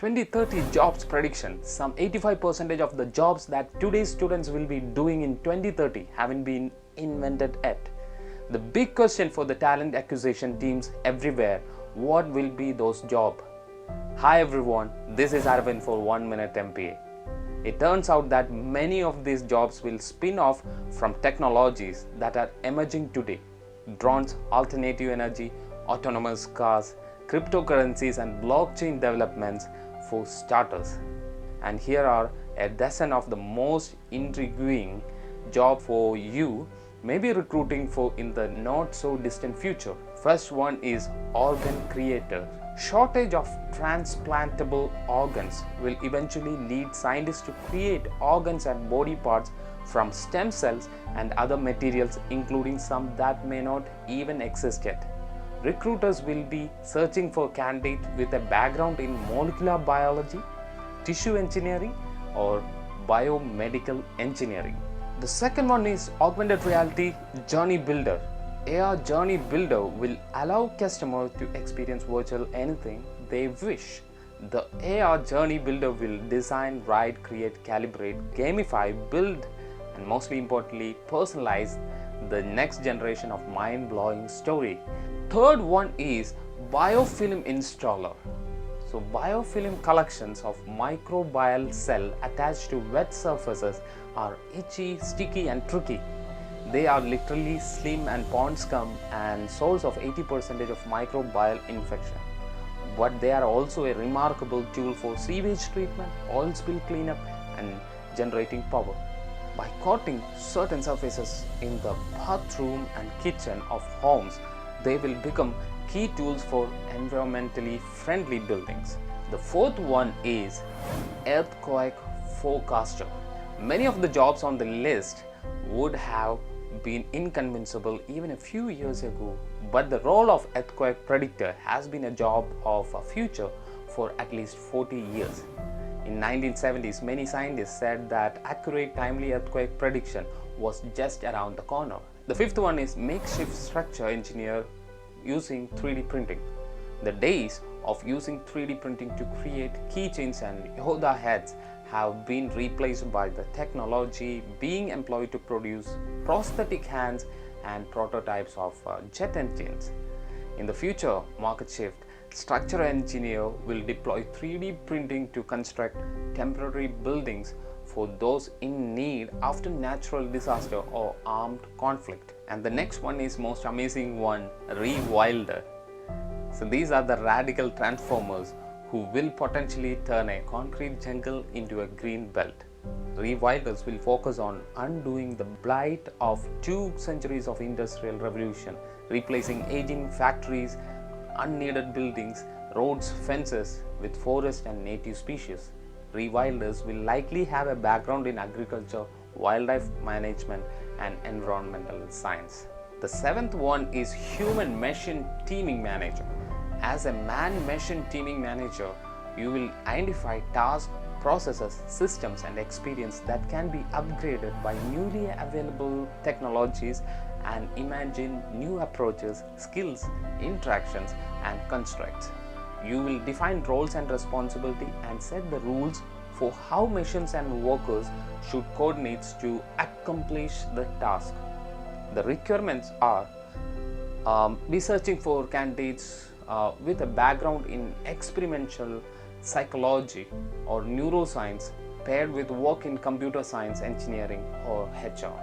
2030 jobs prediction. Some 85% of the jobs that today's students will be doing in 2030 haven't been invented yet. The big question for the talent acquisition teams everywhere, what will be those jobs? Hi everyone, this is Arvind for 1 Minute MPA. It turns out that many of these jobs will spin off from technologies that are emerging today. Drones, alternative energy, autonomous cars, cryptocurrencies and blockchain developments for starters. And here are a dozen of the most intriguing jobs for you may be recruiting for in the not so distant future. First one is organ creator. Shortage of transplantable organs will eventually lead scientists to create organs and body parts from stem cells and other materials, including some that may not even exist yet. Recruiters will be searching for candidates with a background in molecular biology, tissue engineering, or biomedical engineering. The second one is augmented reality journey builder. AR Journey Builder will allow customers to experience virtual anything they wish. The AR Journey Builder will design, write, create, calibrate, gamify, build, and mostly importantly, personalize the next generation of mind-blowing story. Third one is Biofilm Installer. So biofilm collections of microbial cell attached to wet surfaces are itchy, sticky and tricky. They are literally slim and pond scum and source of 80% of microbial infection. But they are also a remarkable tool for sewage treatment, oil spill cleanup and generating power. By coating certain surfaces in the bathroom and kitchen of homes, they will become key tools for environmentally friendly buildings. The fourth one is earthquake forecaster. Many of the jobs on the list would have been inconceivable even a few years ago, but the role of earthquake predictor has been a job of a future for at least 40 years. In 1970s, many scientists said that accurate, timely earthquake prediction was just around the corner. The fifth one is makeshift structure engineer using 3D printing. The days of using 3D printing to create keychains and Yoda heads have been replaced by the technology being employed to produce prosthetic hands and prototypes of jet engines. In the future, Makeshift structural engineer will deploy 3D printing to construct temporary buildings for those in need after natural disaster or armed conflict. And the next one is most amazing one, Rewilder. So these are the radical transformers who will potentially turn a concrete jungle into a green belt. Rewilders will focus on undoing the blight of 2 centuries of industrial revolution, replacing aging factories, unneeded buildings, roads, fences with forest and native species. Rewilders will likely have a background in agriculture, wildlife management, and environmental science. The seventh one is human-machine teaming manager. As a man-machine teaming manager, you will identify tasks, processes, systems, and experience that can be upgraded by newly available technologies and imagine new approaches, skills, interactions, and constructs. You will define roles and responsibility and set the rules for how machines and workers should coordinate to accomplish the task. The requirements are be searching for candidates with a background in experimental psychology or neuroscience paired with work in computer science, engineering, or HR.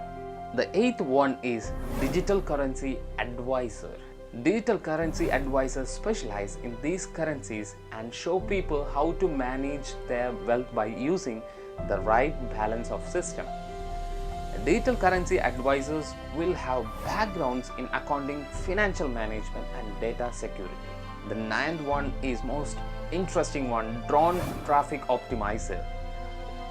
The eighth one is digital currency advisor. Digital currency advisors specialize in these currencies and show people how to manage their wealth by using the right balance of system. Digital currency advisors will have backgrounds in accounting, financial management, and data security. The ninth one is most interesting one, drone traffic optimizer.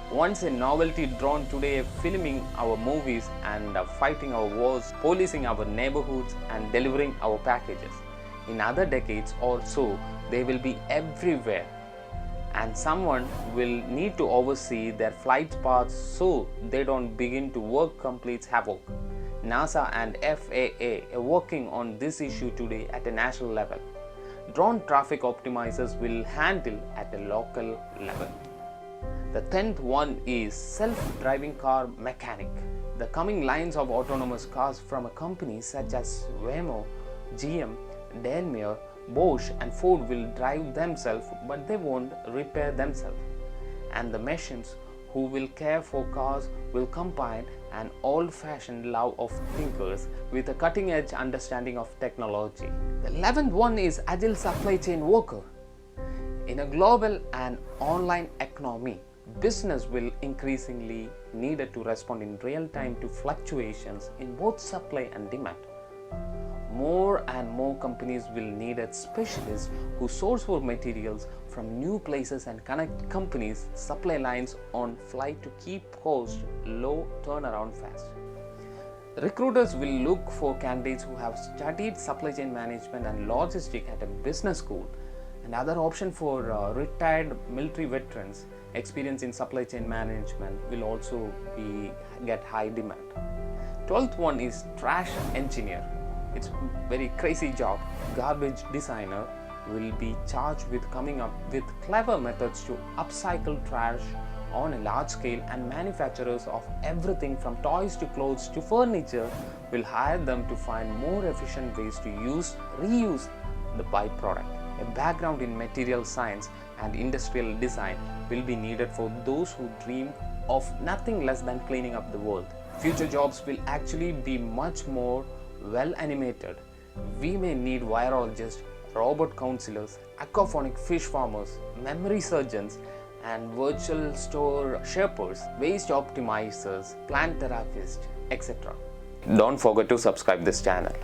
Once a novelty drone, today filming our movies and fighting our wars, policing our neighborhoods and delivering our packages. In other decades or so, they will be everywhere and someone will need to oversee their flight paths so they don't begin to work complete havoc. NASA and FAA are working on this issue today at a national level. drone traffic optimizers will handle at a local level. The 10th one is self-driving car mechanic. The coming lines of autonomous cars from companies such as Waymo, GM, Daimler, Bosch and Ford will drive themselves, but they won't repair themselves. And the machines who will care for cars will combine an old-fashioned love of thinkers with a cutting-edge understanding of technology. The 11th one is agile supply chain worker. In a global and online economy, business will increasingly needed to respond in real time to fluctuations in both supply and demand. More and more companies will need specialists who source for materials from new places and connect companies' supply lines on flight to keep costs low, turnaround fast. Recruiters will look for candidates who have studied supply chain management and logistics at a business school. Another option for retired military veterans, experience in supply chain management will also get high demand. 12th one is trash engineer. It's a very crazy job. Garbage designer will be charged with coming up with clever methods to upcycle trash on a large scale, and manufacturers of everything from toys to clothes to furniture will hire them to find more efficient ways to reuse the byproduct. A background in material science and industrial design will be needed for those who dream of nothing less than cleaning up the world. Future jobs will actually be much more well animated. We may need virologists, robot counselors, aquaponic fish farmers, memory surgeons, and virtual store shapers, waste optimizers, plant therapists, etc. Don't forget to subscribe this channel.